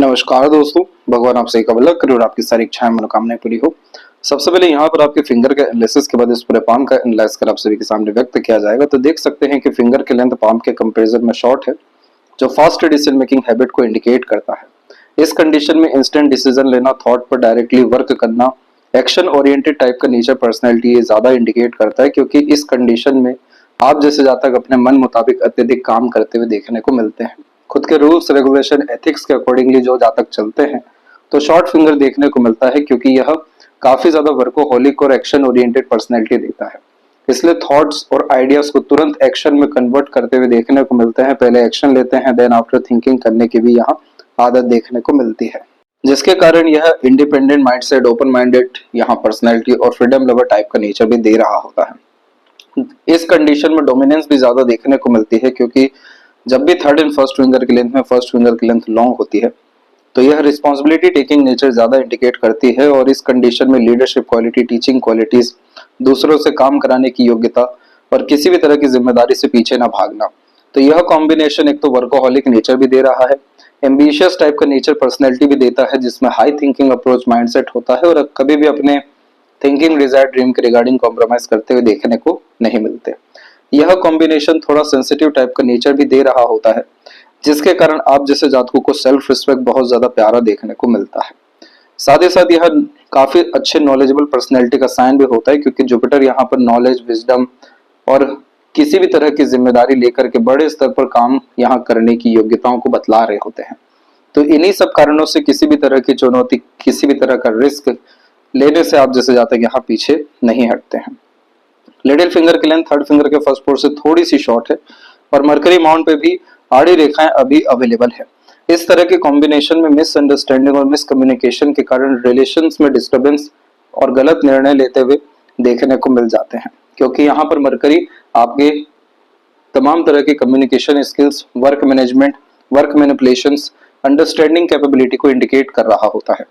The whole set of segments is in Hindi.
नमस्कार दोस्तों, भगवान आपसे कबूल करे और आपकी सारी इच्छाएं मनोकामनाएं पूरी हो। सबसे पहले यहाँ पर आपके फिंगर के एनालिसिस के बाद इस पूरे पाम का एनालाइज कर आप सभी के सामने व्यक्त किया जाएगा। तो देख सकते हैं कि फिंगर के लेंथ पाम के कंपैरिजन में शॉर्ट है, जो फास्ट डिसीजन मेकिंग हैबिट को इंडिकेट करता है। इस कंडीशन में इंस्टेंट डिसीजन लेना, थॉट पर डायरेक्टली वर्क करना, एक्शन ओरिएंटेड टाइप का नेचर पर्सनैलिटी ये ज्यादा इंडिकेट करता है, क्योंकि इस कंडीशन में आप जैसे जातक अपने मन मुताबिक अत्यधिक काम करते हुए देखने को मिलते हैं। खुद के रूल्स रेगुलेशन एथिक्स के अकॉर्डिंगली जो जातक चलते हैं तो शॉर्ट फिंगर देखने को मिलता है, क्योंकि यह काफी ज्यादा वर्कोहोलिक और एक्शन ओरिएंटेड पर्सनैलिटी देता है। इसलिए थॉट्स और आइडियाज को तुरंत एक्शन में कन्वर्ट करते हुए देखने को मिलते हैं। पहले एक्शन लेते हैं, देन आफ्टर थिंकिंग करने की भी यहाँ आदत देखने को मिलती है, जिसके कारण यह इंडिपेंडेंट माइंडसेट, ओपन माइंडेड यहाँ पर्सनैलिटी और फ्रीडम लवर टाइप का नेचर भी दे रहा होता है। इस कंडीशन में डोमिनेंस भी ज्यादा देखने को मिलती है, क्योंकि जब भी थर्ड एंड फर्स्ट फिंगर की लेंथ में फर्स्ट फिंगर की लेंथ लॉन्ग होती है तो यह रिस्पॉन्सिबिलिटी टेकिंग नेचर ज्यादा इंडिकेट करती है। और इस कंडीशन में लीडरशिप क्वालिटी, टीचिंग क्वालिटीज, दूसरों से काम कराने की योग्यता और किसी भी तरह की जिम्मेदारी से पीछे ना भागना। तो यह कॉम्बिनेशन एक तो वर्कोहॉलिक नेचर भी दे रहा है, एम्बिशियस टाइप का नेचर पर्सनैलिटी भी देता है, जिसमें हाई थिंकिंग अप्रोच माइंडसेट होता है और कभी भी अपने थिंकिंग, डिजायर, ड्रीम के रिगार्डिंग कॉम्प्रोमाइज करते हुए देखने को नहीं मिलते। यह कॉम्बिनेशन थोड़ा सेंसिटिव टाइप का नेचर भी दे रहा होता है, जिसके कारण आप जैसे जातकों को सेल्फ रिस्पेक्ट बहुत ज्यादा प्यारा देखने को मिलता है। साथ ही साथ यह काफी अच्छे नॉलेजेबल पर्सनैलिटी का साइन भी होता है, क्योंकि जुपिटर यहाँ पर नॉलेज, विजडम और किसी भी तरह की जिम्मेदारी लेकर के बड़े स्तर पर काम यहाँ करने की योग्यताओं को बतला रहे होते हैं। तो इन्हीं सब कारणों से किसी भी तरह की चुनौती, किसी भी तरह का रिस्क लेने से आप जैसे जातक यहाँ पीछे नहीं हटते हैं। लिटिल फिंगर की लेंथ थर्ड फिंगर के फर्स्ट पोर से थोड़ी सी शॉर्ट है और मरकरी माउंट पे भी आड़ी रेखाएं अभी अवेलेबल है। इस तरह के कॉम्बिनेशन में मिसअंडरस्टैंडिंग और मिसकम्युनिकेशन के कारण रिलेशंस में डिस्टर्बेंस और गलत निर्णय लेते हुए देखने को मिल जाते हैं, क्योंकि यहाँ पर मरकरी आपके तमाम तरह के communication skills, work management, work manipulations, understanding capability को इंडिकेट कर रहा होता है।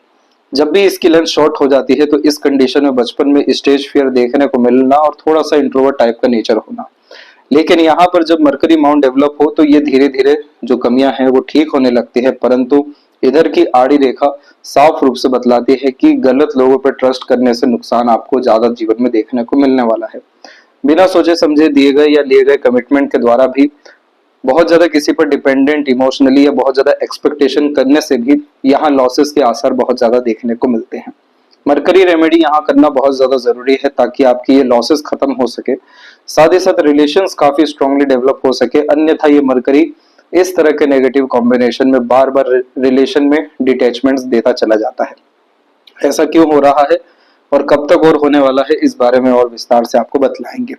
जब भी इसकी लेंथ शॉर्ट हो जाती है तो इस कंडीशन में बचपन में स्टेज फियर देखने को मिलना और थोड़ा सा इंट्रोवर्ट टाइप का नेचर होना। लेकिन यहाँ पर जब मरकरी माउंट डेवलप हो तो ये धीरे धीरे जो कमियां हैं वो ठीक होने लगती है, परंतु इधर की आड़ी रेखा साफ रूप से बतलाती है कि गलत लोगों पर ट्रस्ट करने से नुकसान आपको ज्यादा जीवन में देखने को मिलने वाला है। बिना सोचे समझे दिए गए या लिए गए कमिटमेंट के द्वारा भी बहुत ज्यादा किसी पर डिपेंडेंट इमोशनली या बहुत ज्यादा एक्सपेक्टेशन करने से भी यहाँ लॉसेस के आसार बहुत ज्यादा देखने को मिलते हैं। मरकरी रेमेडी यहाँ करना बहुत ज्यादा जरूरी है, ताकि आपकी ये लॉसेस खत्म हो सके, साथ ही साथ रिलेशंस काफी स्ट्रांगली डेवलप हो सके। अन्यथा ये मरकरी इस तरह के नेगेटिव कॉम्बिनेशन में बार बार रिलेशन में डिटैचमेंट्स देता चला जाता है। ऐसा क्यों हो रहा है और कब तक और होने वाला है, इस बारे में और विस्तार से आपको बतलाएंगे।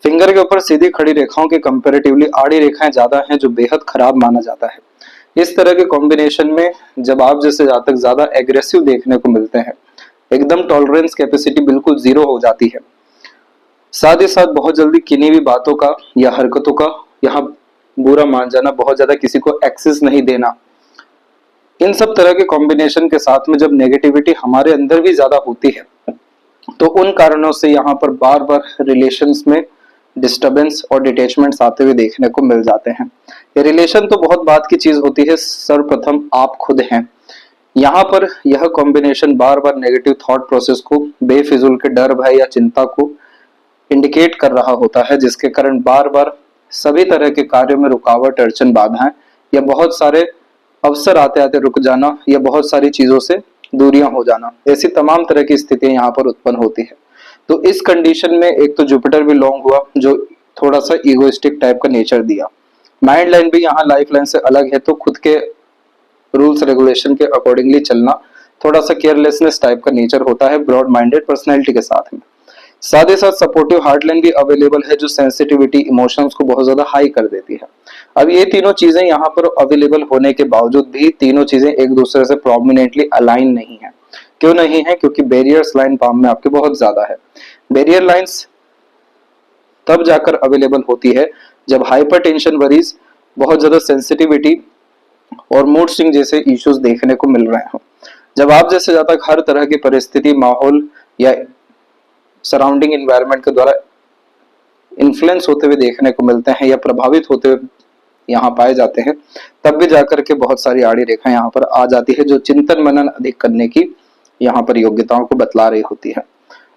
फिंगर के ऊपर सीधी खड़ी रेखाओं के कंपैरेटिवली आड़ी रेखाएं ज्यादा हैं, जो बेहद खराब माना जाता है। इस तरह के कॉम्बिनेशन में जब आप जैसे जातक ज्यादा एग्रेसिव देखने को मिलते हैं, एकदम टॉलरेंस कैपेसिटी बिल्कुल जीरो हो जाती है, साथ ही साथ बहुत जल्दी किन्हीं भी बातों का या हरकतों का यहाँ बुरा मान जाना, बहुत ज्यादा किसी को एक्सेस नहीं देना, इन सब तरह के कॉम्बिनेशन के साथ में जब नेगेटिविटी हमारे अंदर भी ज्यादा होती है तो उन कारणों से यहाँ पर बार बार रिलेशंस में डिस्टर्बेंस और डिटैचमेंट्स आते हुए देखने को मिल जाते हैं। ये रिलेशन तो बहुत बात की चीज होती है, सर्वप्रथम आप खुद हैं। यहाँ पर यह कॉम्बिनेशन बार बार नेगेटिव थॉट प्रोसेस को, बेफिजूल के डर, भय या चिंता को इंडिकेट कर रहा होता है, जिसके कारण बार बार सभी तरह के कार्यों में रुकावट, अड़चन, बाधाएं या बहुत सारे अवसर आते आते रुक जाना या बहुत सारी चीजों से दूरियां हो जाना, ऐसी तमाम तरह की स्थितियां यहाँ पर उत्पन्न होती है। तो इस कंडीशन में एक तो जुपिटर भी लॉन्ग हुआ, जो थोड़ा सा इगोइस्टिक टाइप का नेचर दिया। माइंड लाइन भी यहाँ लाइफ लाइन से अलग है, तो खुद के रूल्स रेगुलेशन के अकॉर्डिंगली चलना, थोड़ा सा केयरलेसनेस टाइप का नेचर होता है ब्रॉड माइंडेड पर्सनैलिटी के साथ में। साथ ही साथ सपोर्टिव हार्ट लाइन भी अवेलेबल है, जो सेंसिटिविटी, इमोशंस को बहुत ज्यादा हाई कर देती है। अब ये तीनों चीजें यहाँ पर अवेलेबल होने के बावजूद भी तीनों चीजें एक दूसरे से प्रोमिनेंटली अलाइन नहीं है। क्यों नहीं है? क्योंकि बैरियर्स लाइन पाम में आपके बहुत ज्यादा है। बैरियर लाइंस तब जाकर अवेलेबल होती है जब हाइपरटेंशन, वरीज, बहुत ज्यादा सेंसिटिविटी और मूड स्विंग जैसे इश्यूज देखने को मिल रहे हो। जब आप जैसे ज्यादा हर तरह की परिस्थिति, माहौल या सराउंडिंग एनवायरनमेंट के द्वारा इन्फ्लुएंस होते हुए देखने को मिलते हैं या प्रभावित होते हुए यहाँ पाए जाते हैं, तब भी जाकर के बहुत सारी आड़ी रेखा यहाँ पर आ जाती है जो चिंतन मनन अधिक करने की यहाँ पर योग्यताओं को बतला रही होती है।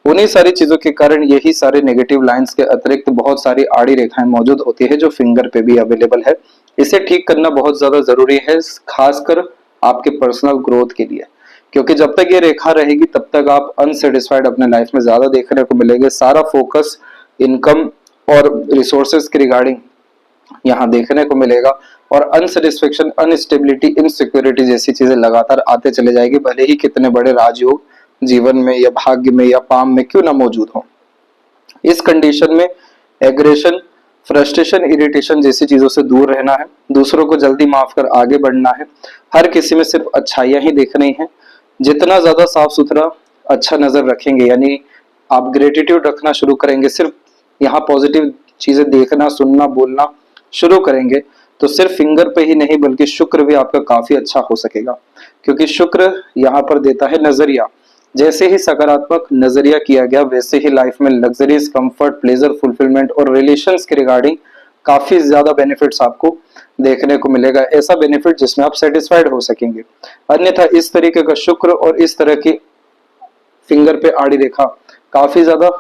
उन्हीं सारी चीजों के कारण यही सारे नेगेटिव लाइंस के अतिरिक्त बहुत सारी आड़ी रेखाएं मौजूद होती है जो फिंगर पे भी अवेलेबल है। इसे ठीक करना बहुत ज्यादा जरूरी है, खासकर आपके पर्सनल ग्रोथ के लिए, क्योंकि जब तक ये रेखा रहेगी तब तक आप अनसेटिस्फाइड अपने लाइफ में ज्यादा देखने को मिलेंगे। सारा फोकस इनकम और रिसोर्सेज के रिगार्डिंग यहाँ देखने को मिलेगा, और अनसेटिस्फेक्शन, अनस्टेबिलिटी, इनसिक्योरिटी जैसी चीजें लगातार आते चले जाएगी, भले ही कितने बड़े राजयोग जीवन में या भाग्य में या पाम में क्यों ना मौजूद हो। इस कंडीशन में एग्रेशन, फ्रस्ट्रेशन, इरिटेशन जैसी चीजों से दूर रहना है, दूसरों को जल्दी माफ कर आगे बढ़ना है, हर किसी में सिर्फ अच्छाइयां ही देखनी है। जितना ज्यादा साफ सुथरा अच्छा नजर रखेंगे, यानी आप ग्रेटिट्यूड रखना शुरू करेंगे, सिर्फ यहाँ पॉजिटिव चीजें देखना, सुनना, बोलना शुरू करेंगे, तो सिर्फ फिंगर पे ही नहीं बल्कि शुक्र भी आपका काफी अच्छा हो सकेगा, क्योंकि शुक्र यहाँ पर देता है नजरिया। जैसे ही सकारात्मक नजरिया किया गया वैसे ही लाइफ में लग्जरीज, कंफर्ट, प्लेजर, फुलफिलमेंट और रिलेशंस के रिगार्डिंग काफी ज्यादा बेनिफिट्स आपको देखने को मिलेगा, ऐसा बेनिफिट जिसमें आप सेटिस्फाइड हो सकेंगे। अन्यथा इस तरीके का शुक्र और इस तरह की फिंगर पे आड़ी रेखा काफी ज्यादा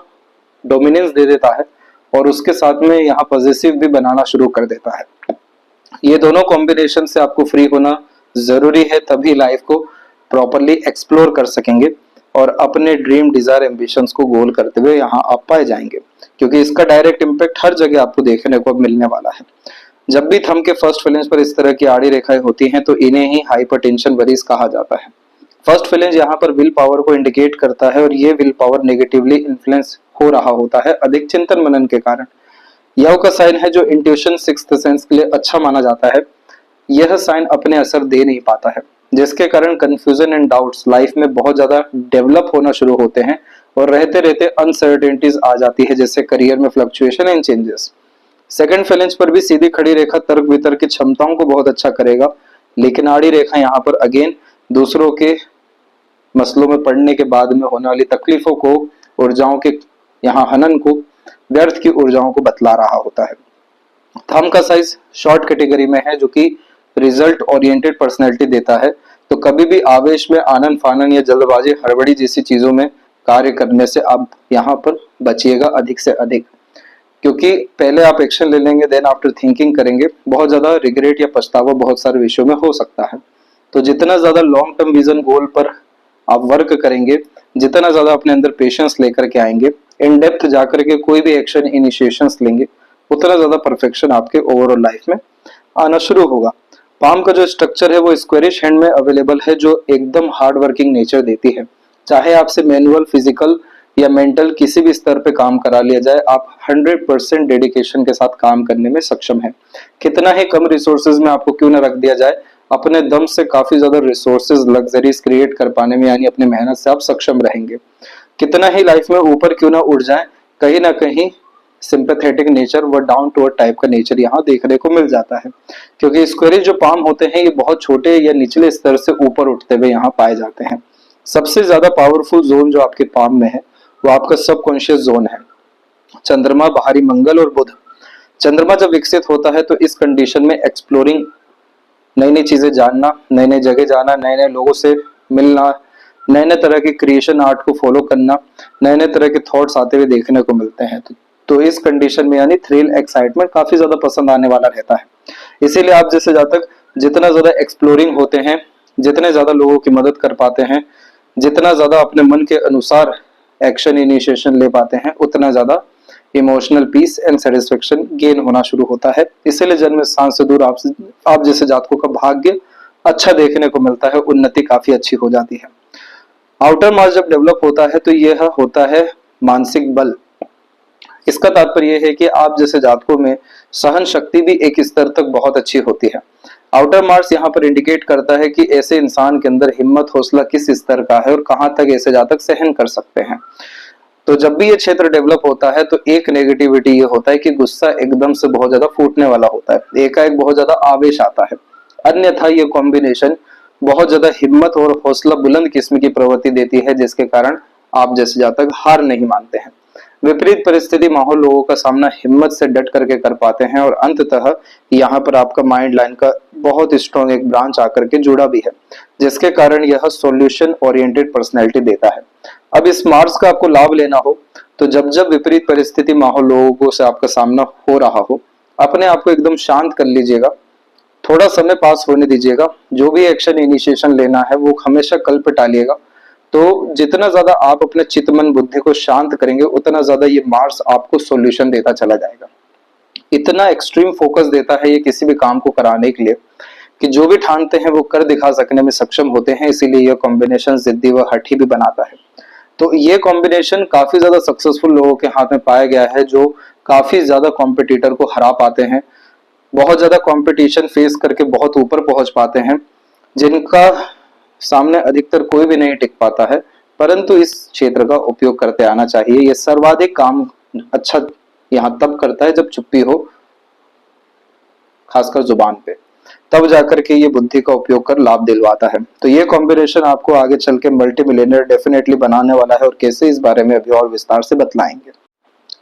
डोमिनेंस दे देता है और उसके साथ में यहाँ पॉजिटिव भी बनाना शुरू कर देता है। ये दोनों कॉम्बिनेशन से आपको फ्री होना जरूरी है, तभी लाइफ को प्रॉपरली एक्सप्लोर कर सकेंगे और अपने ड्रीम, डिजायर, एम्बिशंस को गोल करते हुए यहाँ आप पाए जाएंगे, क्योंकि इसका डायरेक्ट इम्पैक्ट हर जगह आपको देखने को मिलने वाला है। जब भी थंब के फर्स्ट फिलेंज पर इस तरह की आड़ी रेखाएं होती हैं तो इन्हें ही हाइपरटेंशन वरीज कहा जाता है। फर्स्ट फिलेंज यहाँ पर विल पावर को इंडिकेट करता है और ये विल पावर नेगेटिवली इन्फ्लुएंस हो रहा होता है अधिक चिंतन मनन के कारण। यह का साइन है जो इंट्यूशन, सिक्स्थ सेंस के लिए अच्छा माना जाता है। यह साइन अपने असर दे नहीं पाता है, जिसके कारण कंफ्यूजन एंड डाउट्स लाइफ में बहुत ज्यादा डेवलप होना शुरू होते हैं और रहते रहते अनसर्टेनिटीज आ जाती है, जैसे करियर में फ्लक्चुएशन एंड चेंजेस। सेकंड फिलेंज पर भी सीधी खड़ी रेखा तर्क वितर्क की क्षमताओं को बहुत अच्छा करेगा, लेकिन आड़ी रेखा यहाँ पर अगेन दूसरों के मसलों में पड़ने के बाद में होने वाली तकलीफों को, ऊर्जाओं के यहाँ हनन को, व्यर्थ की ऊर्जाओं को बतला रहा होता है। थंब का साइज शॉर्ट कैटेगरी में है जो कि रिजल्ट ओरिएंटेड पर्सनैलिटी देता है, तो कभी भी आवेश में आनंद फानन या जल्दबाजी, हड़बड़ी जैसी चीजों में कार्य करने से आप यहाँ पर बचिएगा अधिक से अधिक, क्योंकि पहले आप एक्शन ले लेंगे, देन आफ्टर थिंकिंग करेंगे, बहुत ज्यादा रिग्रेट या पछतावा बहुत सारे विषयों में हो सकता है। तो जितना ज्यादा लॉन्ग टर्म विजन गोल पर आप वर्क करेंगे, जितना ज्यादा अपने अंदर पेशेंस लेकर के आएंगे, इन डेप्थ जाकर के कोई भी एक्शन इनिशिएशंस लेंगे, उतना ज्यादा परफेक्शन आपके ओवरऑल लाइफ में आना शुरू होगा। पाम का जो स्ट्रक्चर है वो स्क्वेरिश हैंड में अवेलेबल है, जो एकदम हार्ड वर्किंग नेचर देती है। चाहे आपसे मैनुअल, फिजिकल या मेंटल किसी भी स्तर पे काम करा लिया जाए, आप 100% डेडिकेशन के साथ काम करने में सक्षम है। कितना ही कम रिसोर्सेज में आपको क्यों ना रख दिया जाए, अपने दम से काफी ज्यादा रिसोर्सेज, लग्जरीज क्रिएट कर पाने में, यानी अपने मेहनत से आप सक्षम रहेंगे। कितना ही लाइफ में ऊपर क्यों ना उड़ जाए, कहीं ना कहीं सिंपैथेटिक नेचर व डाउन टू अर्थ टाइप का नेचर यहाँ देखने को मिल जाता है, क्योंकि स्क्वेरिश जो पाम होते हैं ये बहुत छोटे या निचले स्तर से ऊपर उठते हुए यहाँ पाए जाते हैं। सबसे ज्यादा पावरफुल जोन जो आपके पाम में है वो आपका सबकॉन्शियस जोन है। चंद्रमा, बाहरी मंगल और बुध। चंद्रमा जब विकसित होता है तो इस कंडीशन में एक्सप्लोरिंग, नई नई चीजें जानना, नए नए जगह जाना, नए नए लोगों से मिलना, नए नए तरह के क्रिएशन आर्ट को फॉलो करना, नए नए तरह के थॉट्स आते हुए देखने को मिलते हैं। तो इस कंडीशन में यानी थ्रिल, एक्साइटमेंट काफी ज्यादा पसंद आने वाला रहता है। इसीलिए आप जैसे जातक जितना ज्यादा एक्सप्लोरिंग होते हैं, जितने ज्यादा लोगों की मदद कर पाते हैं, जितना ज्यादा अपने मन के अनुसार एक्शन इनिशिएशन ले पाते हैं, उतना ज्यादा emotional peace and satisfaction gain होना शुरू होता है। इसीलिए जन्म स्थान से दूर आप जैसे जातकों का भाग्य अच्छा देखने को मिलता है, उन्नति काफी अच्छी हो जाती है। आउटर मार्स जब डेवलप होता है तो यह होता है मानसिक बल। इसका तात्पर्य है कि आप जैसे जातकों में सहन शक्ति भी एक स्तर तक बहुत अच्छी होती है। आउटर मार्स यहाँ पर इंडिकेट करता है कि ऐसे इंसान के अंदर हिम्मत, हौसला किस स्तर का है और कहाँ तक ऐसे जातक सहन कर सकते हैं। तो जब भी ये क्षेत्र डेवलप होता है तो एक नेगेटिविटी ये होता है कि गुस्सा एकदम से बहुत ज्यादा फूटने वाला होता है, एकाएक बहुत ज्यादा आवेश आता है। अन्यथा ये कॉम्बिनेशन बहुत ज्यादा हिम्मत और हौसला बुलंद किस्म की प्रवृत्ति देती है, जिसके कारण आप जैसे जातक हार नहीं मानते हैं। विपरीत परिस्थिति माहौल लोगों का सामना हिम्मत से डट करके कर पाते हैं और अंततः यहाँ पर आपका माइंड लाइन का बहुत स्ट्रॉन्ग एक ब्रांच आकर के जुड़ा भी है, जिसके कारण यह सॉल्यूशन ओरिएंटेड पर्सनैलिटी देता है। अब इस मार्स का आपको लाभ लेना हो तो जब जब विपरीत परिस्थिति माहौल लोगों से आपका सामना हो रहा हो, अपने आप को एकदम शांत कर लीजिएगा, थोड़ा समय पास होने दीजिएगा, जो भी एक्शन इनिशिएशन लेना है वो हमेशा कल पे टालिएगा। तो जितना ज्यादा आप अपने चित्त मन बुद्धि को शांत करेंगे उतना ज्यादा ये मार्स आपको सॉल्यूशन देता चला जाएगा। इतना एक्सट्रीम फोकस देता है ये किसी भी काम को कराने के लिए कि जो भी ठानते हैं वो कर दिखा सकने में सक्षम होते हैं, इसीलिए यह कॉम्बिनेशन जिद्दी व हठी भी बनाता है। तो ये कॉम्बिनेशन काफी ज्यादा सक्सेसफुल लोगों के हाथ में पाया गया है, जो काफी ज्यादा कॉम्पिटिटर को हरा पाते हैं, बहुत ज्यादा कंपटीशन फेस करके बहुत ऊपर पहुंच पाते हैं, जिनका सामने अधिकतर कोई भी नहीं टिक पाता है। परंतु इस क्षेत्र का उपयोग करते आना चाहिए। ये सर्वाधिक काम अच्छा यहाँ तब करता है जब चुप्पी हो, खासकर जुबान पे, तब जाकर के ये बुद्धि का उपयोग कर लाभ दिलवाता है। तो ये कॉम्बिनेशन आपको आगे चल के मल्टी मिलियनर डेफिनेटली बनाने वाला है, और कैसे इस बारे में अभी और विस्तार से बतलाएंगे।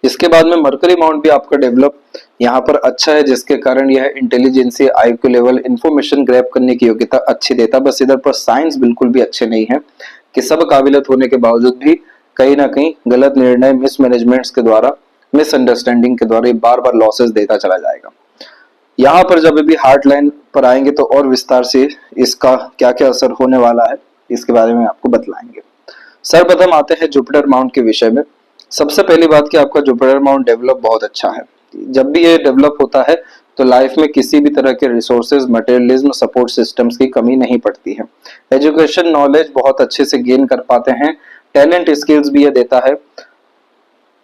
इसके बाद में मरकरी माउंट भी आपका डेवलप यहाँ पर अच्छा है, जिसके कारण यह intelligence, IQ level, information grab करने की योग्यता अच्छी देता। बस इधर पर साइंस बिल्कुल भी अच्छे नहीं है कि सब काबिलियत होने के बावजूद भी कहीं ना कहीं गलत निर्णय, मिसमैनेजमेंट्स के द्वारा, मिसअंडरस्टैंडिंग के द्वारा बार बार लॉसेस देता चला जाएगा। यहाँ पर जब भी हार्ट लाइन पर आएंगे तो और विस्तार से इसका क्या क्या असर होने वाला है इसके बारे में आपको बतलाएंगे। सर्वप्रथम आते हैं जुपिटर माउंट के विषय में। सबसे पहली बात कि आपका जुपिटर माउंट डेवलप बहुत अच्छा है। जब भी ये डेवलप होता है तो लाइफ में किसी भी तरह के रिसोर्सेज, मटेरियलिज्म, सपोर्ट सिस्टम्स की कमी नहीं पड़ती है। एजुकेशन, नॉलेज बहुत अच्छे से गेन कर पाते हैं। टैलेंट, स्किल्स भी ये देता है।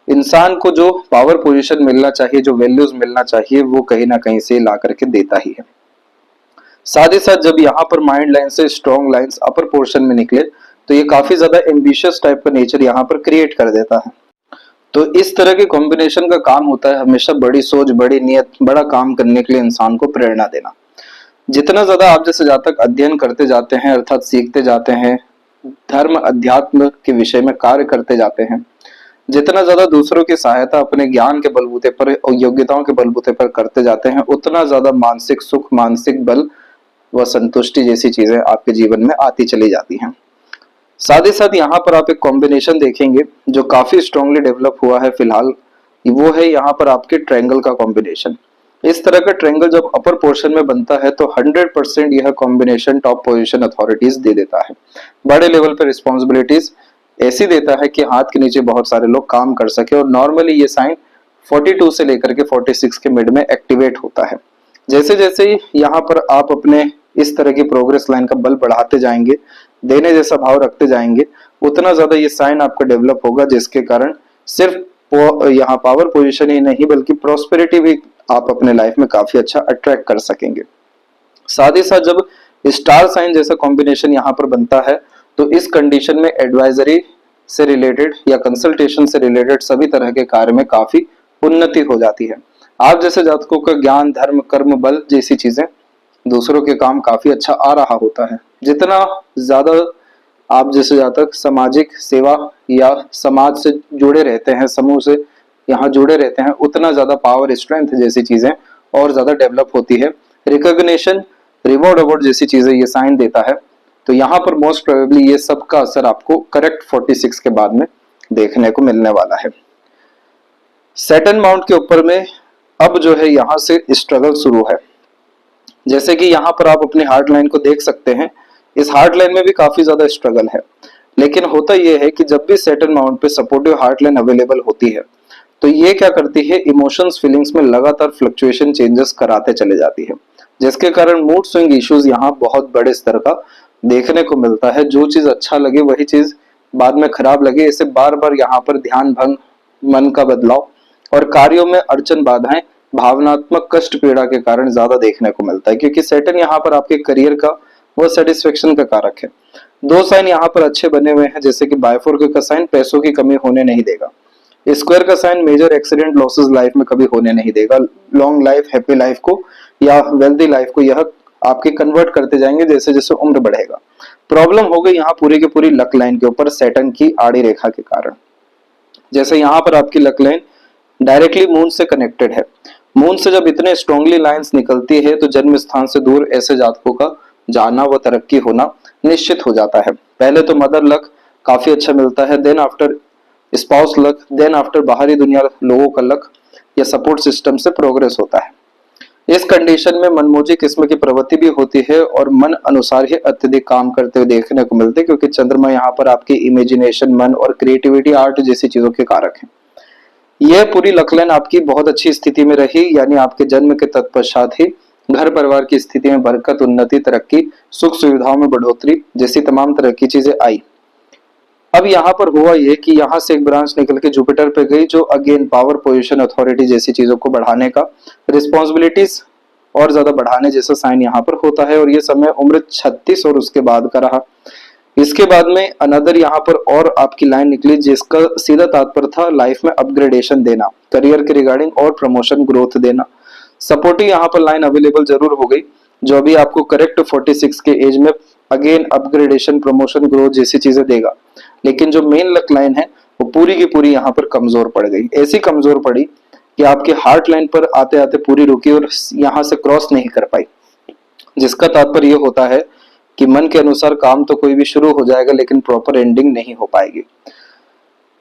इंसान को जो पावर पोजीशन मिलना चाहिए, जो वैल्यूज मिलना चाहिए, वो कहीं ना कहीं से ला करके देता ही है। साथ ही साथ जब यहाँ पर माइंड लाइन से स्ट्रॉन्ग लाइंस अपर पोर्शन में निकले तो ये काफी ज्यादा एम्बिशियस टाइप का नेचर यहाँ पर क्रिएट कर देता है। तो इस तरह के कॉम्बिनेशन का काम होता है हमेशा बड़ी सोच, बड़ी नियत, बड़ा काम करने के लिए इंसान को प्रेरणा देना। जितना ज्यादा आप जैसे जातक अध्ययन करते जाते हैं, अर्थात सीखते जाते हैं, धर्म अध्यात्म के विषय में कार्य करते जाते हैं, जितना ज्यादा दूसरों की सहायता अपने ज्ञान के बलबूते पर और योग्यताओं के बलबूते पर करते जाते हैं, उतना ज्यादा मानसिक सुख, मानसिक बल व संतुष्टि जैसी चीजें आपके जीवन में आती चली जाती हैं। साथ ही साथ यहाँ पर आप एक कॉम्बिनेशन देखेंगे जो काफी स्ट्रांगली डेवलप हुआ है फिलहाल, वो है यहाँ पर आपके ट्रायंगल का कॉम्बिनेशन। इस तरह का ट्रायंगल जब अपर पोर्शन में बनता है तो 100% यह कॉम्बिनेशन टॉप पोजीशन अथॉरिटीज दे देता है। बड़े लेवल पर रिस्पॉन्सिबिलिटीज ऐसी देता है कि हाथ के नीचे बहुत सारे लोग काम कर सके, और नॉर्मली ये साइन 42 से लेकर के 46 के मिड में एक्टिवेट होता है। जैसे जैसे यहाँ पर आप अपने इस तरह की प्रोग्रेस लाइन का बल बढ़ाते जाएंगे, देने जैसा भाव रखते जाएंगे, उतना ज्यादा ये साइन आपका डेवलप होगा, जिसके कारण सिर्फ यहाँ पावर पोजीशन ही नहीं बल्कि प्रोस्पेरिटी भी आप अपने लाइफ में काफी अच्छा अट्रैक्ट कर सकेंगे। साथ ही साथ जब स्टार साइन जैसा कॉम्बिनेशन यहाँ पर बनता है तो इस कंडीशन में एडवाइजरी से रिलेटेड या कंसल्टेशन से रिलेटेड सभी तरह के कार्य में काफी उन्नति हो जाती है। आप जैसे जातकों का ज्ञान, धर्म, कर्म, बल जैसी चीजें, दूसरों के काम काफी अच्छा आ रहा होता है। जितना ज्यादा आप जैसे जातक सामाजिक सेवा या समाज से जुड़े रहते हैं, समूह से यहाँ जुड़े रहते हैं, उतना ज्यादा पावर, स्ट्रेंथ जैसी चीजें और ज्यादा डेवलप होती है। रिकॉग्निशन, रिवॉर्ड, अवार्ड जैसी चीजें ये साइन देता है। तो यहाँ पर मोस्ट प्रोबेबली ये सब का असर आपको करेक्ट 46 के बाद में देखने को मिलने वाला है। सैटर्न माउंट के ऊपर में अब जो है यहाँ से स्ट्रगल शुरू है। जैसे कि यहाँ पर आप अपनी हार्ट लाइन को देख सकते हैं, इस हार्ट लाइन में भी काफी ज्यादा स्ट्रगल है। लेकिन होता यह है कि जब भी सैटर्न माउंट पे सपोर्टिव हार्ट लाइन अवेलेबल होती है तो ये क्या करती है, इमोशंस, फीलिंग्स में लगातार फ्लक्चुएशन, चेंजेस कराते चले जाती है, जिसके कारण मूड स्विंग इश्यूज यहाँ बहुत बड़े स्तर का देखने को मिलता है। जो चीज अच्छा लगे वही चीज बाद में खराब लगे, इसे बार बार यहाँ पर ध्यान भंग, मन का बदलाव और कार्यों में अड़चन, बाधाएं, भावनात्मक कष्ट, पीड़ा के कारण ज्यादा देखने को मिलता है, क्योंकि सैटर्न यहाँ पर आपके करियर का वो सेटिस्फेक्शन का कारक है। दो साइन यहाँ पर अच्छे बने हुए हैं, जैसे कि बायफोर्क का साइन पैसों की कमी होने नहीं देगा, स्क्वायर का sign major accident, losses life में कभी होने नहीं देगा, लॉन्ग लाइफ, हैप्पी लाइफ को या वेल्दी लाइफ को यह आपके कन्वर्ट करते जाएंगे जैसे जैसे उम्र बढ़ेगा। प्रॉब्लम हो गई यहाँ पूरी की पूरी लक लाइन के ऊपर सैटर्न की आड़ी रेखा के कारण। जैसे यहाँ पर आपकी लक लाइन डायरेक्टली मून से कनेक्टेड है। मून से जब इतने स्ट्रॉन्गली लाइंस निकलती है तो जन्म स्थान से दूर ऐसे जातकों का जाना व तरक्की होना निश्चित हो जाता है। पहले तो मदर लक काफी अच्छा मिलता है, then after spouse luck, then after बाहरी दुनिया लोगों का लक या सपोर्ट सिस्टम से प्रोग्रेस होता है। इस कंडीशन में मनमोजी किस्म की प्रवृत्ति भी होती है और मन अनुसार ही अत्यधिक काम करते हुए देखने को मिलते हैं, क्योंकि चंद्रमा यहाँ पर आपकी इमेजिनेशन, मन और क्रिएटिविटी, आर्ट जैसी चीजों के कारक है। यह पूरी लक लाइन आपकी बहुत अच्छी स्थिति में रही, यानी आपके जन्म के तत्पश्चात ही घर परिवार की स्थिति में बरकत, उन्नति, तरक्की, सुख सुविधाओं में बढ़ोतरी जैसी तमाम तरह की चीजें आई। अब यहाँ पर हुआ ये कि यहाँ से एक ब्रांच निकल के जुपिटर पे गई, जो अगेन पावर, पोजीशन, अथॉरिटी जैसी चीजों को बढ़ाने का, रिस्पॉन्सिबिलिटीज और ज्यादा बढ़ाने जैसा साइन यहाँ पर होता है। और ये समय उम्र 36 और उसके बाद का रहा। इसके बाद में अनदर यहाँ पर और आपकी लाइन निकली, जिसका सीधा तात्पर्य था लाइफ में अपग्रेडेशन देना, करियर के रिगार्डिंग और प्रमोशन, ग्रोथ देना। सपोर्टिव यहाँ पर लाइन अवेलेबल जरूर हो गई, जो अभी आपको करेक्ट 46 के एज में अगेन अपग्रेडेशन, प्रमोशन, ग्रोथ जैसी चीजें देगा। लेकिन जो मेन लक लाइन है वो पूरी की पूरी यहाँ पर कमजोर पड़ गई। ऐसी कमजोर पड़ी कि आपके हार्ट लाइन पर आते आते पूरी रुकी और यहाँ से क्रॉस नहीं कर पाई, जिसका तात्पर्य ये होता है कि मन के अनुसार काम तो कोई भी शुरू हो जाएगा लेकिन प्रॉपर एंडिंग नहीं हो पाएगी।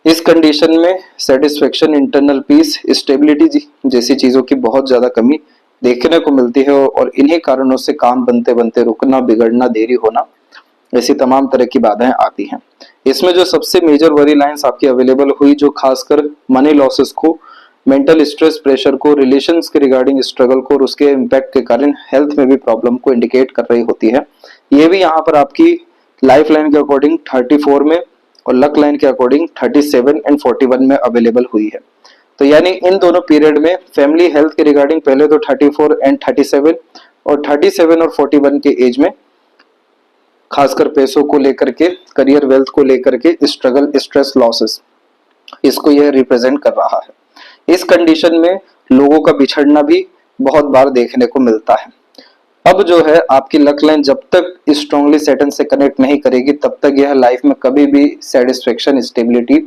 इस कंडीशन में सेटिस्फेक्शन, इंटरनल पीस, स्टेबिलिटी जैसी चीजों की बहुत ज्यादा कमी देखने को मिलती है और इन्हीं कारणों से काम बनते बनते रुकना, बिगड़ना, देरी होना, ऐसी तमाम तरह की बाधाएं आती हैं। इसमें जो सबसे मेजर वरी लाइंस आपकी अवेलेबल हुई, जो खासकर मनी लॉसेस को, मेंटल स्ट्रेस, प्रेशर को, रिलेशंस के रिगार्डिंग स्ट्रगल को और उसके इम्पैक्ट के कारण हेल्थ में भी प्रॉब्लम को इंडिकेट कर रही होती है। ये भी यहाँ पर आपकी लाइफ लाइन के अकॉर्डिंग 34 में और लक लाइन के अकॉर्डिंग 37 एंड 41 में अवेलेबल हुई है। तो यानी इन दोनों पीरियड में फैमिली हेल्थ के रिगार्डिंग पहले तो 34 एंड 37 और 37 और 41 के एज में खासकर पैसों को लेकर के, करियर, वेल्थ को लेकर के स्ट्रगल, स्ट्रेस, लॉसेस, इसको यह रिप्रेजेंट कर रहा है। इस कंडीशन में लोगों का बिछड़ना भी बहुत बार देखने को मिलता है। अब जो है आपकी लक लाइन जब तक स्ट्रांगली सैटर्न से कनेक्ट नहीं करेगी तब तक यह लाइफ में कभी भी सेटिस्फेक्शन, स्टेबिलिटी,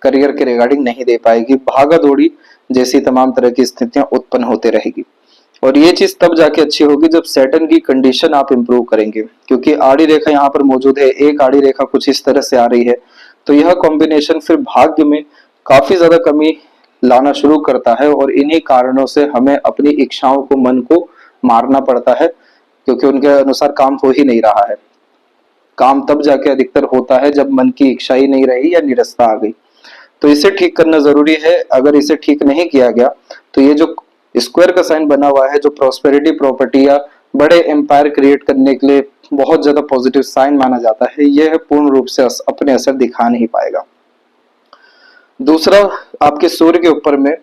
करियर के रिगार्डिंग नहीं दे पाएगी। भागा दौड़ी जैसी तमाम तरह की स्थितियां उत्पन्न होते रहेगी और ये चीज तब जाके अच्छी होगी जब सैटर्न की कंडीशन आप इंप्रूव करेंगे, क्योंकि आड़ी रेखा यहाँ पर मौजूद है, एक आड़ी रेखा कुछ इस तरह से आ रही है। तो यह कॉम्बिनेशन फिर भाग्य में काफी ज्यादा कमी लाना शुरू करता है और इन्हीं कारणों से हमें अपनी इच्छाओं को, मन को मारना पड़ता है, क्योंकि उनके अनुसार काम हो ही नहीं रहा है। काम तब जाके अधिकतर होता है जब मन की इच्छा ही नहीं रही या निरस्ता आ गई। तो इसे ठीक करना जरूरी है। अगर इसे ठीक नहीं किया गया तो ये जो स्क्वायर का साइन बना हुआ है, जो प्रॉस्पेरिटी, प्रॉपर्टी या बड़े एम्पायर क्रिएट करने के लिए बहुत ज्यादा पॉजिटिव साइन माना जाता है, यह पूर्ण रूप से अपने असर दिखा नहीं पाएगा। दूसरा, आपके सूर्य के ऊपर में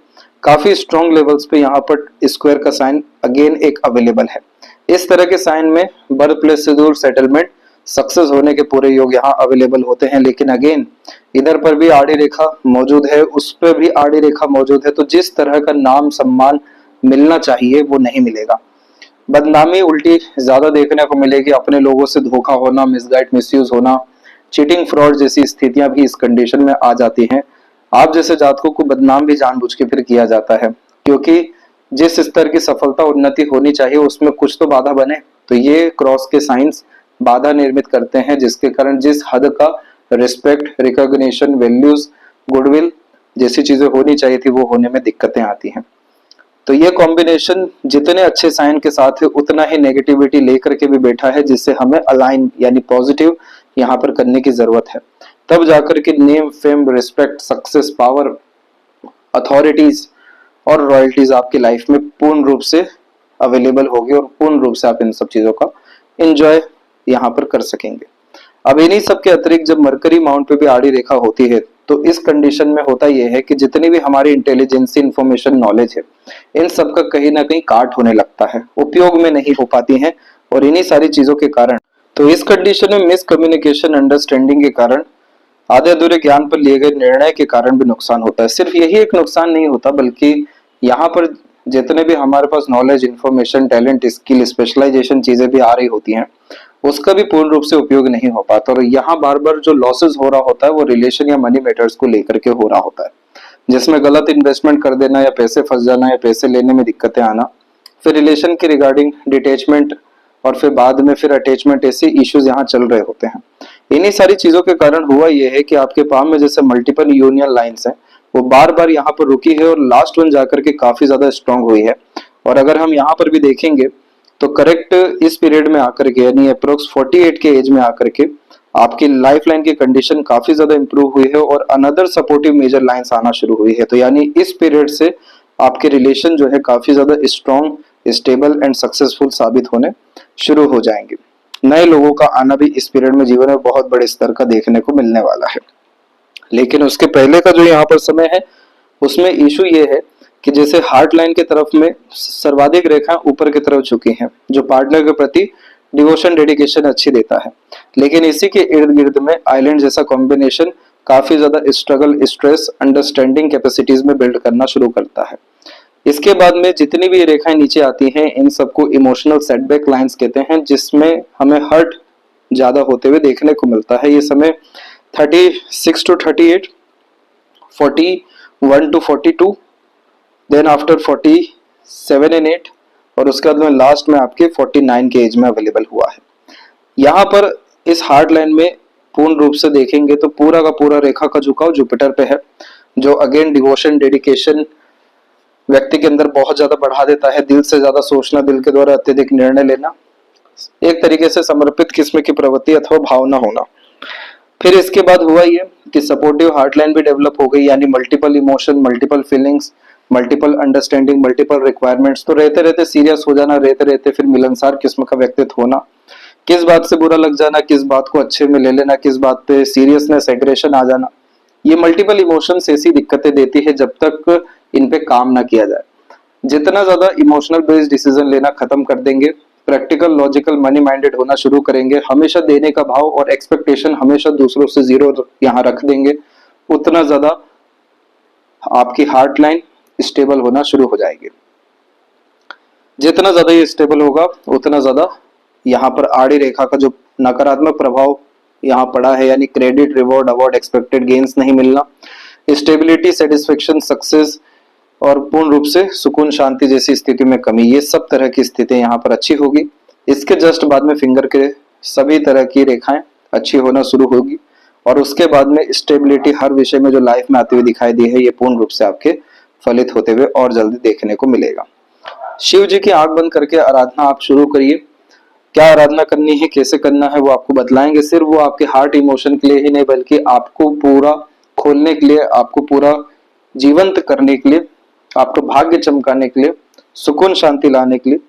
काफी स्ट्रॉन्ग लेवल्स पे यहाँ पर स्क्वायर का साइन अगेन एक अवेलेबल है। इस तरह के साइन में बर्थ प्लेस से दूर सेटलमेंट, सक्सेस होने के पूरे योग यहाँ अवेलेबल होते हैं। लेकिन अगेन इधर पर भी आड़ी रेखा मौजूद है, उस पर भी आड़ी रेखा मौजूद है, तो जिस तरह का नाम सम्मान मिलना चाहिए वो नहीं मिलेगा। बदनामी उल्टी ज्यादा देखने को मिलेगी, अपने लोगों से धोखा होना, मिसगाइड, मिसयूज होना, चीटिंग, फ्रॉड जैसी स्थितियां भी इस कंडीशन में आ जाती हैं। आप जैसे जातकों को बदनाम भी जानबूझ के फिर किया जाता है, क्योंकि जिस स्तर की सफलता, उन्नति होनी चाहिए उसमें कुछ तो बाधा बने। तो ये क्रॉस के साइंस बाधा निर्मित करते हैं, जिसके कारण जिस हद का रिस्पेक्ट, रिकॉग्निशन, वैल्यूज, गुडविल जैसी चीजें होनी चाहिए थी वो होने में दिक्कतें आती हैं। तो ये कॉम्बिनेशन जितने अच्छे साइन के साथ है उतना ही नेगेटिविटी लेकर के भी बैठा है, जिससे हमें अलाइन यानी पॉजिटिव यहाँ पर करने की जरूरत है। तब जाकर के name, fame, respect, success, power, authorities और रॉयल्टीज आपकी लाइफ में पूर्ण रूप से अवेलेबल होगी और पूर्ण रूप से आप इन सब चीजों का एंजॉय यहाँ पर कर सकेंगे। अब इन्हीं सब के अतिरिक्त जब मरकरी माउंट पे भी आड़ी रेखा होती है तो इस कंडीशन में होता यह है कि जितनी भी हमारी इंटेलिजेंस, इंफॉर्मेशन, नॉलेज है, इन सब का कहीं ना कहीं काट होने लगता है, उपयोग में नहीं हो पाती हैं। और इन्हीं सारी चीजों के कारण, तो इस कंडीशन में मिसकम्युनिकेशन, अंडरस्टैंडिंग के कारण, आधे अधूरे ज्ञान पर लिए गए निर्णय के कारण भी नुकसान होता है। सिर्फ यही एक नुकसान नहीं होता, बल्कि यहाँ पर जितने भी हमारे पास knowledge, information, talent, skill, specialisation चीजें भी आ रही होती हैं, उसका भी पूर्ण रूप से उपयोग नहीं हो पाता। और यहाँ बार बार जो लॉसेस हो रहा होता है वो रिलेशन या मनी मैटर्स को लेकर के हो रहा होता है। जिसमें गलत इन्वेस्टमेंट कर देना या पैसे फंस जाना या पैसे लेने में दिक्कतें आना, फिर रिलेशन के रिगार्डिंग डिटैचमेंट और फिर बाद में फिर अटैचमेंट, ऐसे इश्यूज यहाँ चल रहे होते हैं। इन्हीं सारी चीजों के कारण हुआ यह है कि आपके पाम में जैसे मल्टीपल यूनियन लाइंस हैं वो बार बार यहाँ पर रुकी है और लास्ट वन जाकर के काफी ज्यादा स्ट्रांग हुई है। और अगर हम यहाँ पर भी देखेंगे तो करेक्ट इस पीरियड में आकर के यानी अप्रोक्स 48 के एज में आकर के आपकी लाइफ लाइन की कंडीशन काफी ज्यादा इंप्रूव हुई है और अनदर सपोर्टिव मेजर लाइंस आना शुरू हुई है। तो यानी इस पीरियड से आपके रिलेशन जो है काफी ज्यादा स्ट्रांग, स्टेबल एंड सक्सेसफुल साबित होने शुरू हो जाएंगे। नए लोगों का आना भी इस पीरियड में जीवन में बहुत बड़े स्तर का देखने को मिलने वाला है। लेकिन उसके पहले का जो यहाँ पर समय है उसमें इशू ये है कि जैसे हार्ट लाइन की तरफ में सर्वाधिक रेखाएं ऊपर की तरफ झुकी हैं, जो पार्टनर के प्रति डिवोशन डेडिकेशन अच्छी देता है। लेकिन इसी के इर्द गिर्द में आइलैंड जैसा कॉम्बिनेशन काफी ज्यादा स्ट्रगल, स्ट्रेस, अंडरस्टैंडिंग कैपेसिटीज में बिल्ड करना शुरू करता है। इसके बाद में जितनी भी रेखाएं नीचे आती हैं इन सबको इमोशनल सेटबैक लाइंस कहते हैं, जिसमें हमें हर्ट ज्यादा होते हुए देखने को मिलता है। ये समय 36 to 38, 41 to 42, then after 47 and 8 और उसके बाद में लास्ट में आपके 49 के एज में अवेलेबल हुआ है। यहाँ पर इस हार्ट लाइन में पूर्ण रूप से देखेंगे तो पूरा का पूरा रेखा का झुकाव जुपिटर पे है, जो अगेन डिवोशन, डेडिकेशन व्यक्ति के अंदर बहुत ज्यादा बढ़ा देता है। दिल से ज्यादा सोचना, दिल के द्वारा अत्यधिक निर्णय लेना, एक तरीके से समर्पित किस्म की प्रवृत्ति अथवा भावना होना। फिर इसके बाद हुआ ये कि सपोर्टिव हार्ट लाइन भी डेवलप हो गई, यानी multiple emotion, multiple feelings, multiple understanding, multiple requirements. तो रहते रहते सीरियस हो जाना, रहते रहते फिर मिलनसार किस्म का व्यक्तित्व होना, किस बात से बुरा लग जाना, किस बात को अच्छे में ले लेना, किस बात पे सीरियसनेस, एग्रेशन आ जाना। ये मल्टीपल इमोशंस ऐसी दिक्कतें देती है जब तक इन पे काम ना किया जाए। जितना ज्यादा इमोशनल बेस्ड डिसीजन लेना खत्म कर देंगे, प्रैक्टिकल, लॉजिकल, मनी माइंडेड होना शुरू करेंगे, हमेशा देने का भाव और एक्सपेक्टेशन हमेशा दूसरों से जीरो यहाँ रख देंगे, उतना ज्यादा आपकी हार्ट लाइन स्टेबल होना शुरू हो जाएगी। जितना ज्यादा ये स्टेबल होगा उतना ज्यादा यहाँ पर आड़ी रेखा का जो नकारात्मक प्रभाव यहाँ पड़ा है, यानी credit, reward, award, expected gains नहीं मिलना, स्टेबिलिटी, सेटिस्फेक्शन, सक्सेस और पूर्ण रूप से सुकून, शांति जैसी स्थिति में कमी, ये सब तरह की स्थितियां यहाँ पर अच्छी होगी। इसके जस्ट बाद में फिंगर के सभी तरह की रेखाएं अच्छी होना शुरू होगी और उसके बाद में स्टेबिलिटी हर विषय में जो लाइफ में आती हुई दिखाई दी है ये पूर्ण रूप से आपके फलित होते हुए और जल्दी देखने को मिलेगा। शिव जी की आंख बंद करके आराधना आप शुरू करिए। क्या आराधना करनी है, कैसे करना है वो आपको बतलाएंगे। सिर्फ वो आपके हार्ट इमोशन के लिए ही नहीं बल्कि आपको पूरा खोलने के लिए, आपको पूरा जीवंत करने के लिए, आपको भाग्य चमकाने के लिए, सुकून शांति लाने के लिए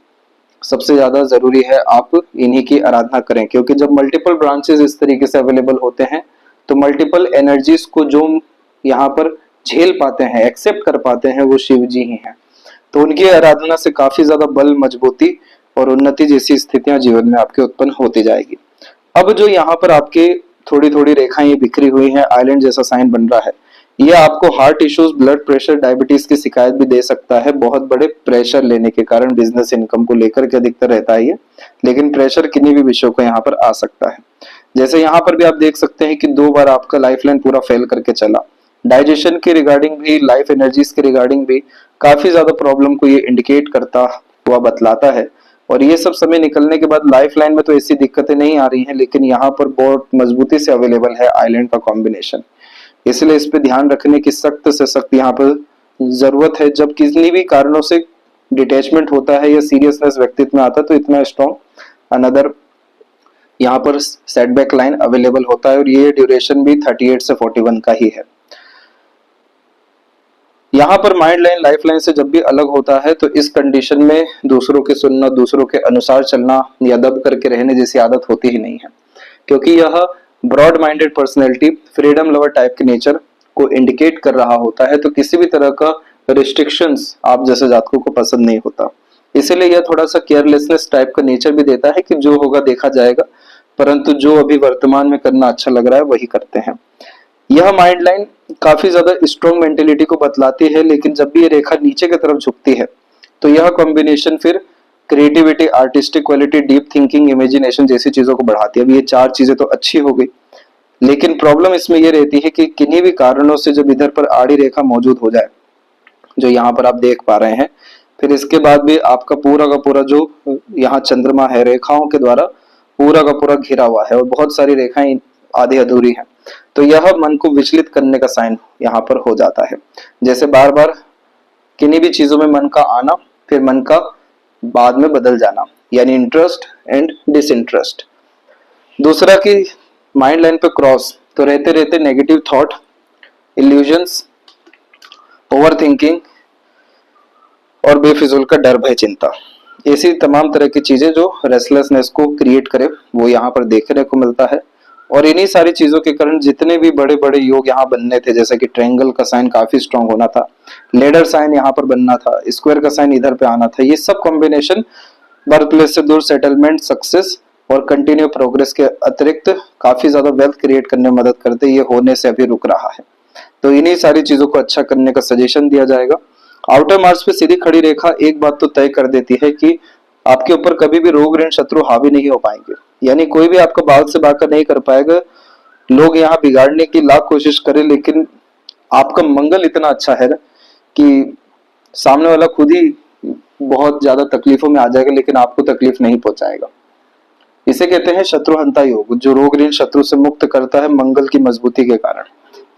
सबसे ज्यादा जरूरी है आप इन्हीं की आराधना करें। क्योंकि जब मल्टीपल ब्रांचेस इस तरीके से अवेलेबल होते हैं तो मल्टीपल एनर्जीज को जो यहाँ पर झेल पाते हैं, एक्सेप्ट कर पाते हैं, वो शिव जी ही हैं। तो उनकी आराधना से काफी ज्यादा बल, मजबूती और उन्नति जैसी स्थितियां जीवन में आपके उत्पन्न होती जाएगी। अब जो यहाँ पर आपके थोड़ी थोड़ी रेखाएं ये बिखरी हुई हैं, आइलैंड जैसा साइन बन रहा है, ये आपको heart issues, blood pressure, diabetes की शिकायत भी दे सकता है। बहुत बड़े प्रेशर लेने के कारण बिजनेस इनकम को लेकर के अधिकतर रहता है ये, लेकिन प्रेशर किन्हीं भी विषयों को यहाँ पर आ सकता है। जैसे यहाँ पर भी आप देख सकते हैं कि 2 बार आपका लाइफ लाइन पूरा फेल करके चला। डाइजेशन के रिगार्डिंग भी, लाइफ एनर्जीज के रिगार्डिंग भी काफी ज्यादा प्रॉब्लम को ये इंडिकेट करता हुआ बतलाता है। और ये सब समय निकलने के बाद लाइफ लाइन में तो ऐसी दिक्कतें नहीं आ रही हैं, लेकिन यहाँ पर बहुत मजबूती से अवेलेबल है आइलैंड का कॉम्बिनेशन। इसलिए इस पे ध्यान रखने की सख्त से सख्त यहाँ पर जरूरत है। जब किसी भी कारणों से डिटैचमेंट होता है या सीरियसनेस व्यक्तित्व में आता है तो इतना स्ट्रॉन्ग अनदर यहाँ पर सेटबैक लाइन अवेलेबल होता है और ये ड्यूरेशन भी 38 से 41 का ही है। यहाँ पर माइंड लाइन लाइफ लाइन से जब भी अलग होता है तो इस कंडीशन में दूसरों के सुनना, दूसरों के अनुसार चलना या दब करके रहने जैसी आदत होती ही नहीं है। क्योंकि यह broad minded personality, freedom lover type के नेचर को इंडिकेट कर रहा होता है, तो किसी भी तरह का रिस्ट्रिक्शंस आप जैसे जातकों को पसंद नहीं होता। इसीलिए यह थोड़ा सा केयरलेसनेस टाइप का नेचर भी देता है कि जो होगा देखा जाएगा, परंतु जो अभी वर्तमान में करना अच्छा लग रहा है वही करते हैं। यह माइंड लाइन काफी ज्यादा स्ट्रॉन्ग मेंटेलिटी को बतलाती है, लेकिन जब भी ये रेखा नीचे की तरफ झुकती है तो यह कॉम्बिनेशन फिर creativity, artistic quality, deep thinking, imagination जैसी चीजों को बढ़ाती है। अब ये 4 चीजें तो अच्छी हो गई, लेकिन प्रॉब्लम इसमें ये रहती है कि किन्हीं भी कारणों से जब इधर पर आड़ी रेखा मौजूद हो जाए, जो यहाँ पर आप देख पा रहे हैं, फिर इसके बाद भी आपका पूरा का पूरा जो यहाँ चंद्रमा है रेखाओं के द्वारा पूरा का पूरा घिरा हुआ है और बहुत सारी रेखाएं आधी अधूरी हैं, तो यह मन को विचलित करने का साइन यहाँ पर हो जाता है। जैसे बार बार किन्हीं भी चीजों में मन का आना, फिर मन का बाद में बदल जाना, यानी इंटरेस्ट एंड डिसइंटरेस्ट। दूसरा कि माइंड लाइन पे क्रॉस, तो रहते रहते negative thought, illusions, over thinking और बेफिजूल का डर भय चिंता, ऐसी तमाम तरह की चीजें जो रेस्टलेसनेस को क्रिएट करे वो यहाँ पर देखने को मिलता है। और इन्हीं सारी चीजों के कारण जितने भी बड़े बड़े योग यहाँ बनने थे, जैसे कि ट्रायंगल का साइन काफी स्ट्रांग होना था, लेडर साइन यहाँ पर बनना था, स्क्वायर का साइन इधर पे आना था, ये सब कॉम्बिनेशन बर्थ प्लेस से दूर सेटलमेंट, सक्सेस और कंटिन्यू प्रोग्रेस के अतिरिक्त काफी ज्यादा वेल्थ क्रिएट करने में मदद करते, ये होने से अभी रुक रहा है। तो इन्हीं सारी चीजों को अच्छा करने का सजेशन दिया जाएगा। आउटर मार्च पे सीधी खड़ी रेखा एक बात तो तय कर देती है कि आपके ऊपर कभी भी रोग ऋण शत्रु हावी नहीं हो पाएंगे, यानी कोई भी आपका बाल से बाकर नहीं कर पाएगा। लोग यहाँ बिगाड़ने की लाख कोशिश करें, लेकिन आपका मंगल इतना अच्छा है कि सामने वाला खुद ही बहुत ज्यादा तकलीफों में आ जाएगा, लेकिन आपको तकलीफ नहीं पहुंचाएगा। इसे कहते हैं शत्रुहंता योग, जो रोग ऋण शत्रु से मुक्त करता है मंगल की मजबूती के कारण।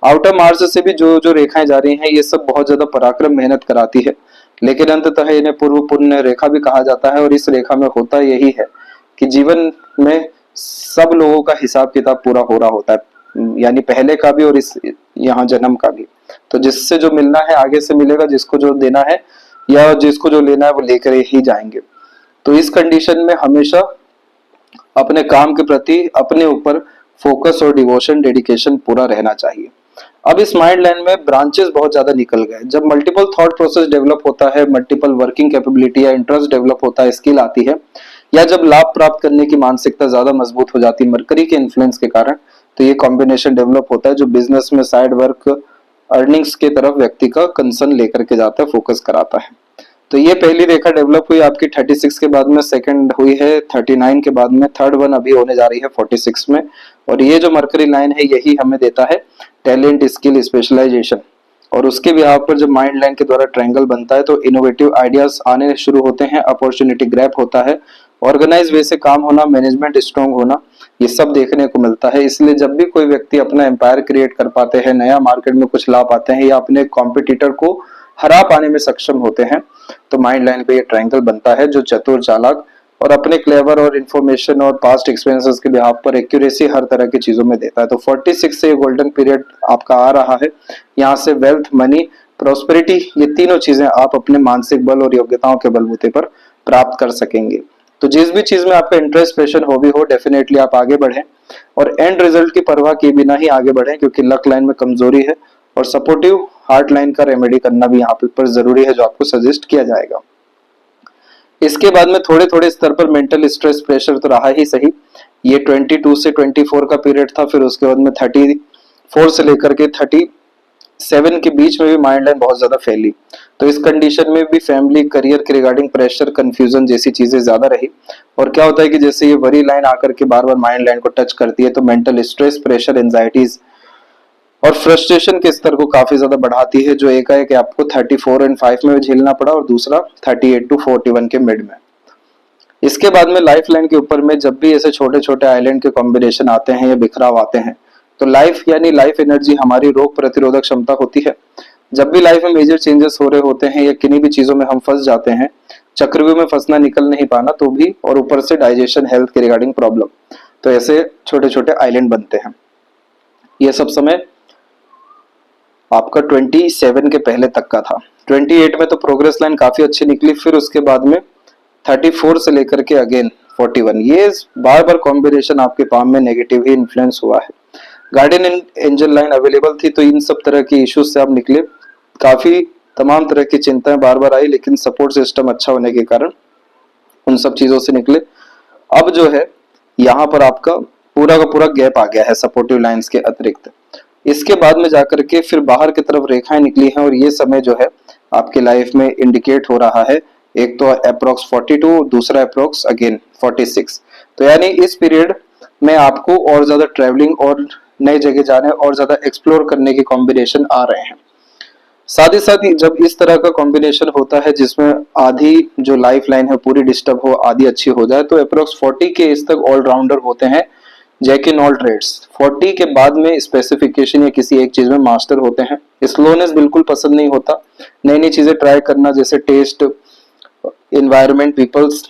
आउटर मार्च से भी जो जो रेखाएं जा रही हैं, ये सब बहुत ज्यादा पराक्रम मेहनत कराती है, लेकिन अंततः इन्हें पूर्व पुण्य रेखा भी कहा जाता है। और इस रेखा में होता यही है कि जीवन में सब लोगों का हिसाब किताब पूरा हो रहा होता है, यानी पहले का भी और इस यहाँ जन्म का भी। तो जिससे जो मिलना है आगे से मिलेगा, जिसको जो देना है या जिसको जो लेना है वो लेकर ही जाएंगे। तो इस कंडीशन में हमेशा अपने काम के प्रति अपने ऊपर फोकस और डिवोशन डेडिकेशन पूरा रहना चाहिए। अब इस माइंड लाइन में ब्रांचेस बहुत ज्यादा निकल गए। जब मल्टीपल थॉट प्रोसेस डेवलप होता है, मल्टीपल वर्किंग कैपेबिलिटी या इंटरेस्ट डेवलप होता है, स्किल आती है, या जब लाभ प्राप्त करने की मानसिकता ज्यादा मजबूत हो जाती है मरकरी के इन्फ्लुएंस के कारण, तो ये कॉम्बिनेशन डेवलप होता है जो बिजनेस में साइड वर्क अर्निंग्स के तरफ व्यक्ति का कंसर्न लेकर के जाता है, फोकस कराता है। तो ये पहली रेखा डेवलप हुई आपकी 36 के बाद में, सेकंड हुई है 39 के बाद में, थर्ड वन अभी होने जा रही है 46 में। और ये जो मरकरी लाइन है यही हमें देता है टैलेंट, स्किल, स्पेशलाइजेशन। और उसके बिहाव पर जब माइंड लाइन के द्वारा ट्रायंगल बनता है तो इनोवेटिव आइडियाज आने शुरू होते हैं, अपॉर्चुनिटी ग्रैब होता है, ऑर्गेनाइज वे से काम होना, मैनेजमेंट स्ट्रांग होना, ये सब देखने को मिलता है। इसलिए जब भी कोई व्यक्ति अपना एम्पायर क्रिएट कर पाते हैं, नया मार्केट में कुछ ला पाते हैं या अपने कॉम्पिटिटर को हरा पाने में सक्षम होते हैं, तो माइंड लाइन पे ये ट्रायंगल बनता है जो चतुर, चालाक और अपने क्लेवर और इन्फॉर्मेशन और पास्ट एक्सपीरियंसेस के बिहाफ पर एक्यूरेसी हर तरह की चीजों में देता है। तो 46 से ये गोल्डन पीरियड आपका आ रहा है। यहाँ से वेल्थ, मनी, प्रोस्पेरिटी, ये तीनों चीजें आप अपने मानसिक बल और योग्यताओं के बलबूते पर प्राप्त कर सकेंगे। तो जिस भी चीज में आपका इंटरेस्ट, पैशन, हॉबी हो, डेफिनेटली आप आगे बढ़ें और एंड रिजल्ट की परवाह किए बिना ही आगे बढ़ें, क्योंकि लक लाइन में कमजोरी है और सपोर्टिव हार्ट लाइन का रेमेडी करना भी यहाँ पर जरूरी है, जो आपको सजेस्ट किया जाएगा। इसके बाद में थोड़े थोड़े स्तर पर मेंटल स्ट्रेस, प्रेशर तो रहा ही सही। ये 22 से 24 का पीरियड था, फिर उसके बाद में 34 से लेकर के 37 के बीच में भी माइंड लाइन बहुत ज्यादा फैली। तो इस कंडीशन में भी फैमिली, करियर के रिगार्डिंग प्रेशर, कंफ्यूजन जैसी चीजें ज्यादा रही। और क्या होता है कि जैसे ये वरी लाइन आकर के बार बार माइंड लाइन को टच करती है, तो मेंटल स्ट्रेस, प्रेशर, एंजाइटीज और फ्रस्ट्रेशन के स्तर को काफी ज्यादा बढ़ाती है, जो एकाएक आपको 34 और 5 में झेलना पड़ा और दूसरा 38 to 41 के मिड में। इसके बाद में लाइफ लाइन के ऊपर में जब भी ऐसे छोटे छोटे आइलैंड के कॉम्बिनेशन आते हैं या बिखराव आते हैं, तो लाइफ यानी लाइफ एनर्जी हमारी रोग प्रतिरोधक क्षमता होती है। जब भी लाइफ में मेजर चेंजेस हो रहे होते हैं या किन्हीं भी चीजों में हम फंस जाते हैं, चक्रव्यूह में फंसना, निकल नहीं पाना, तो भी, और ऊपर से डाइजेशन, हेल्थ के रिगार्डिंग प्रॉब्लम, तो ऐसे छोटे छोटे आइलैंड बनते हैं। ये सब समय आपका 27 के पहले तक का था। 28 में तो प्रोग्रेस लाइन काफी अच्छी निकली, फिर उसके बाद में 34 से लेकर के अगेन 41, ये बार बार कॉम्बिनेशन आपके पाम में नेगेटिव ही इन्फ्लुएंस हुआ है। गार्डियन एंजल लाइन अवेलेबल थी, तो इन सब तरह की इश्यूज से आप निकले। काफी तमाम तरह की चिंताएं बार बार आई, लेकिन सपोर्ट सिस्टम अच्छा होने के कारण उन सब चीजों से निकले। अब जो है यहाँ पर आपका पूरा का पूरा गैप आ गया है सपोर्टिव लाइंस के अतिरिक्त। इसके बाद में जाकर के फिर बाहर की तरफ रेखाएं निकली हैं, और ये समय जो है आपके लाइफ में इंडिकेट हो रहा है, एक तो अप्रोक्स 42, दूसरा अप्रोक्स अगेन 46। तो यानी इस पीरियड में आपको और ज्यादा ट्रैवलिंग और नई जगह जाने और ज्यादा एक्सप्लोर करने के कॉम्बिनेशन आ रहे हैं। साथ ही साथ जब इस तरह का कॉम्बिनेशन होता है जिसमें आधी जो लाइफ लाइन है पूरी डिस्टर्ब हो, आधी अच्छी हो जाए, तो अप्रोक्स 40 के एज तक ऑलराउंडर होते हैं जैक इन ऑल ट्रेड्स। 40 के बाद में स्पेसिफिकेशन या किसी एक चीज में मास्टर होते हैं। स्लोनेस बिल्कुल पसंद नहीं होता, नई नई चीजें ट्राई करना, जैसे टेस्ट, इन्वायरमेंट, पीपल्स,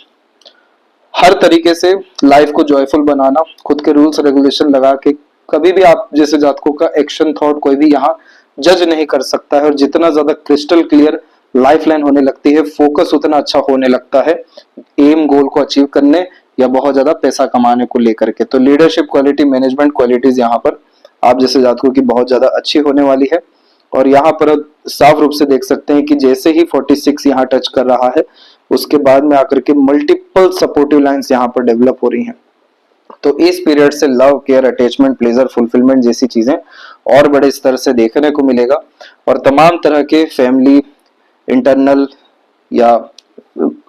हर तरीके से लाइफ को जॉयफुल बनाना, खुद के रूल्स रेगुलेशन लगा के। कभी भी आप जैसे जातकों का एक्शन थॉट कोई भी यहाँ जज नहीं कर सकता है, और जितना ज्यादा क्रिस्टल क्लियर लाइफ लाइन होने लगती है, फोकस उतना अच्छा होने लगता है एम गोल को अचीव करने या बहुत ज्यादा पैसा कमाने को लेकर के। तो लीडरशिप क्वालिटी, मैनेजमेंट क्वालिटीज यहाँ पर आप जैसे जातकों की बहुत ज्यादा अच्छी होने वाली है। और यहाँ पर साफ रूप से देख सकते हैं कि जैसे ही 46 यहाँ टच कर रहा है, उसके बाद में आकर के मल्टीपल सपोर्टिव लाइंस यहाँ पर डेवलप हो रही हैं। तो इस पीरियड से love, care, attachment, pleasure, fulfilment जैसी चीजें और बड़े स्तर से देखने को मिलेगा, और तमाम तरह के फैमिली, इंटरनल या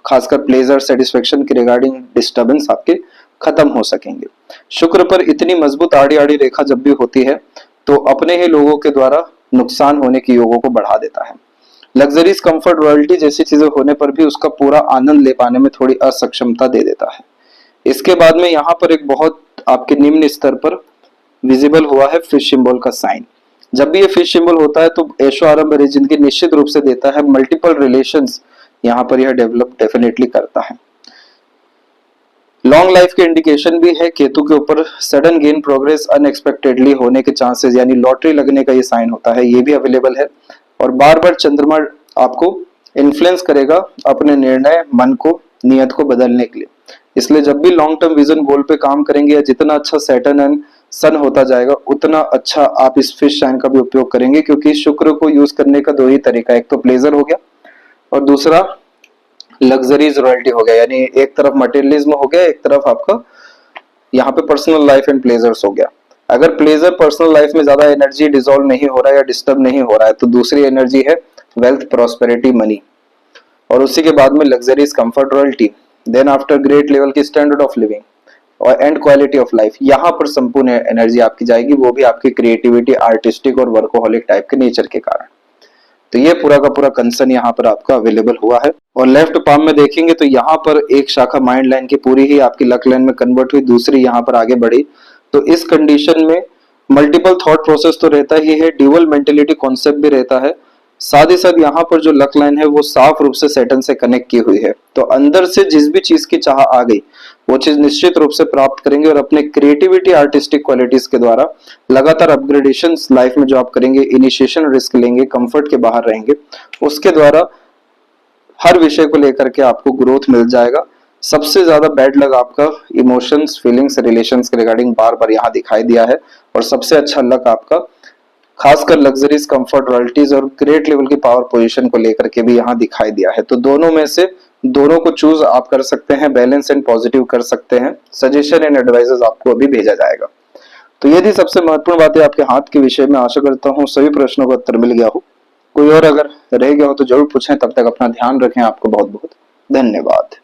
खासकर प्लेजर, सेटिस्फेक्शन के रिगार्डिंग डिस्टर्बेंस आपके खत्म हो सकेंगे। शुक्र पर इतनी मजबूत आड़ी आड़ी रेखा जब भी होती है तो अपने ही लोगों के द्वारा नुकसान होने की योगों को बढ़ा देता है। लग्जरीज, कंफर्ट, रॉयल्टी जैसी चीजें होने पर भी उसका पूरा आनंद ले पाने में थोड़ी असक्षमता दे देता है। इसके बाद में यहाँ पर एक बहुत आपके निम्न स्तर पर विजिबल हुआ है फिश सिंबल का साइन। जब भी ये फिश सिंबल होता है तो ऐशो आराम भरी जिंदगी निश्चित रूप से देता है। मल्टीपल रिलेशंस यहाँ पर यह डेवलप डेफिनेटली करता है। लॉन्ग लाइफ के इंडिकेशन भी है केतु के ऊपर। सडन गेन, प्रोग्रेस, अनएक्सपेक्टेडली होने के चांसेस, यानी लॉटरी लगने का ये साइन होता है, ये भी अवेलेबल है। और बार बार चंद्रमा आपको इन्फ्लुएंस करेगा अपने निर्णय, मन को, नियत को बदलने के लिए। इसलिए जब भी लॉन्ग टर्म विजन गोल पे काम करेंगे, या जितना अच्छा सैटर्न एंड सन होता जाएगा उतना अच्छा आप इस फिश साइन का भी उपयोग करेंगे, क्योंकि शुक्र को यूज करने का दो ही तरीका, एक तो प्लेजर हो गया और दूसरा लग्जरीज, रॉयल्टी हो गया। यानी एक तरफ मटेरियलिज्म हो गया, एक तरफ आपका यहाँ पे पर्सनल लाइफ एंड प्लेजर्स हो गया। अगर प्लेजर पर्सनल लाइफ में ज्यादा एनर्जी डिसॉल्व नहीं हो रहा है या डिस्टर्ब नहीं हो रहा है, तो दूसरी एनर्जी है वेल्थ, प्रॉस्पेरिटी, मनी, और उसी के बाद में luxuries, comfort, royalty, then after great level की स्टैंडर्ड ऑफ लिविंग और एंड क्वालिटी ऑफ लाइफ। यहाँ पर संपूर्ण एनर्जी आपकी जाएगी, वो भी आपकी क्रिएटिविटी, आर्टिस्टिक और वर्कोहॉलिक टाइप के नेचर के कारण। तो ये पूरा का पूरा कंसर्न यहाँ पर आपका अवेलेबल हुआ है। और लेफ्ट पाम में देखेंगे तो यहाँ पर एक शाखा माइंड लाइन की पूरी ही आपकी लक लाइन में कन्वर्ट हुई, दूसरी यहाँ पर आगे बढ़ी। तो इस कंडीशन में मल्टीपल थॉट प्रोसेस तो रहता ही है, ड्यूअल मेंटेलिटी कॉन्सेप्ट भी रहता है। साथ ही साथ यहाँ पर जो लक लाइन है वो साफ रूप से सैटर्न से कनेक्ट की हुई है। तो अंदर से जिस भी चीज की चाह आ गई वो चीज निश्चित रूप से प्राप्त करेंगे, और अपने क्रिएटिविटी, आर्टिस्टिक क्वालिटीज के द्वारा लगातार अपग्रेडेशन लाइफ में जो आप करेंगे, इनिशिएशन रिस्क लेंगे, कंफर्ट के बाहर रहेंगे, उसके द्वारा हर विषय को लेकर के आपको ग्रोथ मिल जाएगा। सबसे ज्यादा बैड लक आपका इमोशंस, फीलिंग्स, रिलेशंस के रिगार्डिंग बार बार यहाँ दिखाई दिया है। और सबसे अच्छा लक आपका खासकर लग्जरीज, कंफर्ट, रॉयल्टीज और ग्रेट लेवल की पावर पोजीशन को लेकर के भी यहाँ दिखाई दिया है। तो दोनों में से दोनों को चूज आप कर सकते हैं, बैलेंस एंड पॉजिटिव कर सकते हैं। सजेशन एंड एडवाइजेस आपको अभी भेजा जाएगा। तो ये थी सबसे महत्वपूर्ण बातें आपके हाथ के विषय में। आशा करता हूँ सभी प्रश्नों का उत्तर मिल गया हो। कोई और अगर रह गया हो तो जरूर पूछें। तब तक अपना ध्यान रखें। आपको बहुत बहुत धन्यवाद।